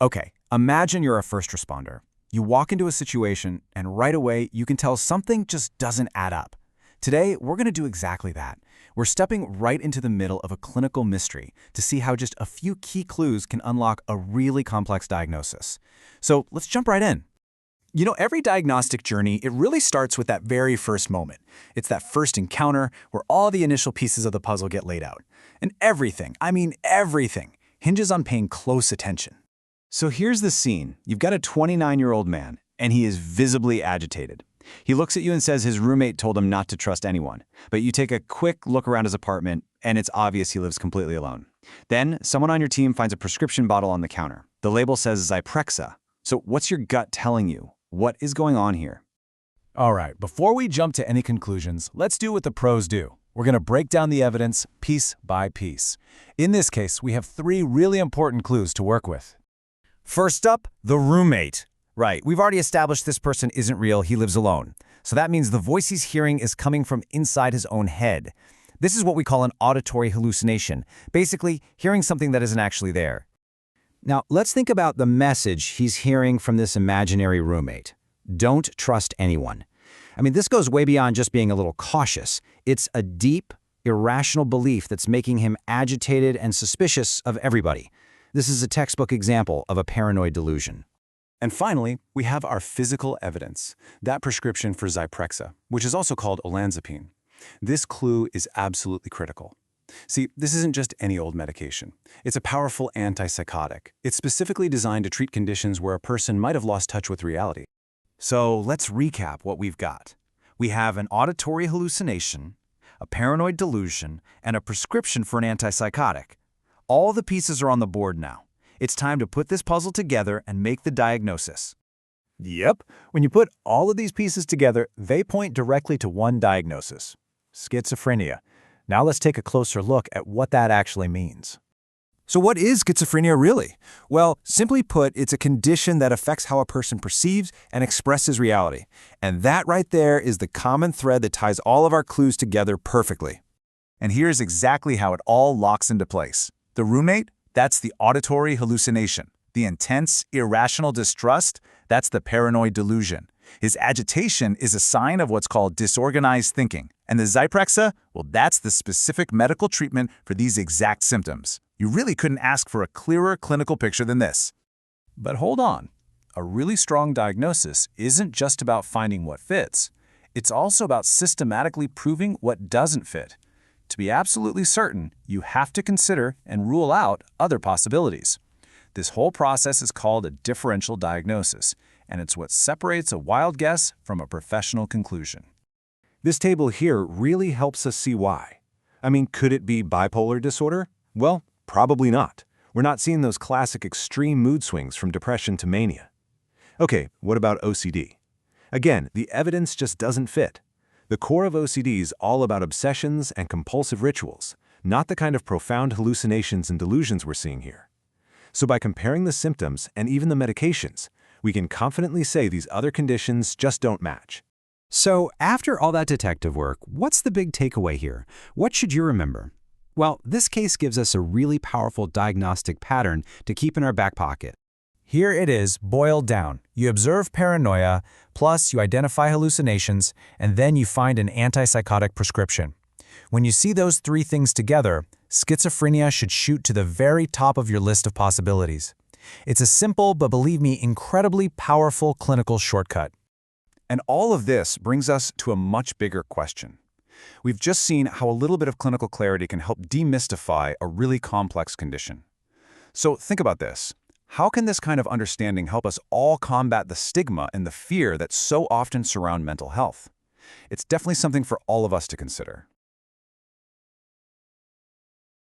Okay, imagine you're a first responder. You walk into a situation, and right away, you can tell something just doesn't add up. Today, we're going to do exactly that. We're stepping right into the middle of a clinical mystery to see how just a few key clues can unlock a really complex diagnosis. So let's jump right in. You know, every diagnostic journey, it really starts with that very first moment. It's that first encounter where all the initial pieces of the puzzle get laid out. And everything, I mean everything, hinges on paying close attention. So here's the scene. You've got a 29-year-old man, and he is visibly agitated. He looks at you and says his roommate told him not to trust anyone. But you take a quick look around his apartment, and it's obvious he lives completely alone. Then, someone on your team finds a prescription bottle on the counter. The label says Zyprexa. So what's your gut telling you? What is going on here? All right, before we jump to any conclusions, let's do what the pros do. We're going to break down the evidence piece by piece. In this case, we have 3 really important clues to work with. First up, the roommate. Right, we've already established this person isn't real, he lives alone. So that means the voice he's hearing is coming from inside his own head. This is what we call an auditory hallucination, basically hearing something that isn't actually there. Now, let's think about the message he's hearing from this imaginary roommate. Don't trust anyone. I mean, this goes way beyond just being a little cautious. It's a deep, irrational belief that's making him agitated and suspicious of everybody. This is a textbook example of a paranoid delusion. And finally, we have our physical evidence, that prescription for Zyprexa, which is also called olanzapine. This clue is absolutely critical. See, this isn't just any old medication. It's a powerful antipsychotic. It's specifically designed to treat conditions where a person might have lost touch with reality. So let's recap what we've got. We have an auditory hallucination, a paranoid delusion, and a prescription for an antipsychotic. All the pieces are on the board now. It's time to put this puzzle together and make the diagnosis. Yep, when you put all of these pieces together, they point directly to one diagnosis: schizophrenia. Now let's take a closer look at what that actually means. So what is schizophrenia really? Well, simply put, it's a condition that affects how a person perceives and expresses reality. And that right there is the common thread that ties all of our clues together perfectly. And here's exactly how it all locks into place. The roommate? That's the auditory hallucination. The intense, irrational distrust? That's the paranoid delusion. His agitation is a sign of what's called disorganized thinking. And the Zyprexa? Well, that's the specific medical treatment for these exact symptoms. You really couldn't ask for a clearer clinical picture than this. But hold on. A really strong diagnosis isn't just about finding what fits. It's also about systematically proving what doesn't fit. To be absolutely certain, you have to consider and rule out other possibilities. This whole process is called a differential diagnosis, and it's what separates a wild guess from a professional conclusion. This table here really helps us see why. I mean, could it be bipolar disorder? Well, probably not. We're not seeing those classic extreme mood swings from depression to mania. Okay, what about OCD? Again, the evidence just doesn't fit. The core of OCD is all about obsessions and compulsive rituals, not the kind of profound hallucinations and delusions we're seeing here. So by comparing the symptoms and even the medications, we can confidently say these other conditions just don't match. So after all that detective work, what's the big takeaway here? What should you remember? Well, this case gives us a really powerful diagnostic pattern to keep in our back pocket. Here it is, boiled down. You observe paranoia, plus you identify hallucinations, and then you find an antipsychotic prescription. When you see those 3 things together, schizophrenia should shoot to the very top of your list of possibilities. It's a simple, but believe me, incredibly powerful clinical shortcut. And all of this brings us to a much bigger question. We've just seen how a little bit of clinical clarity can help demystify a really complex condition. So think about this. How can this kind of understanding help us all combat the stigma and the fear that so often surround mental health? It's definitely something for all of us to consider.